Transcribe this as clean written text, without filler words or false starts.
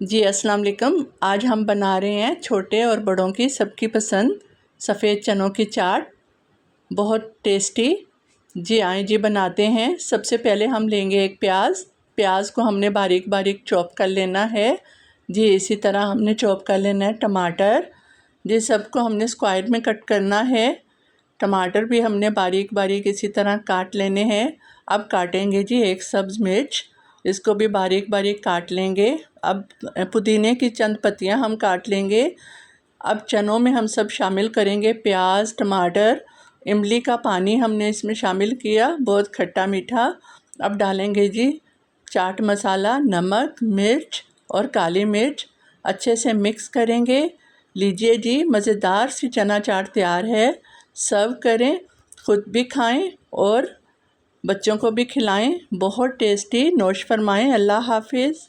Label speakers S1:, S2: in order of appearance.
S1: जी अस्सलाम वालेकुम। आज हम बना रहे हैं छोटे और बड़ों की सबकी पसंद सफ़ेद चनों की चाट, बहुत टेस्टी। जी आए जी बनाते हैं। सबसे पहले हम लेंगे एक प्याज को हमने बारीक बारीक चॉप कर लेना है। जी इसी तरह हमने चॉप कर लेना है टमाटर। जी सबको हमने स्क्वायर में कट करना है। टमाटर भी हमने बारीक बारीक इसी तरह काट लेने हैं। अब काटेंगे जी एक सब्ज़ मिर्च, इसको भी बारीक बारीक काट लेंगे। अब पुदीने की चंद पत्तियां हम काट लेंगे। अब चनों में हम सब शामिल करेंगे प्याज, टमाटर, इमली का पानी हमने इसमें शामिल किया, बहुत खट्टा मीठा। अब डालेंगे जी चाट मसाला, नमक, मिर्च और काली मिर्च, अच्छे से मिक्स करेंगे। लीजिए जी मज़ेदार सी चना चाट तैयार है। सर्व करें, खुद भी खाएं और बच्चों को भी खिलाएं। बहुत टेस्टी। नोश फरमाएं। अल्लाह हाफिज़।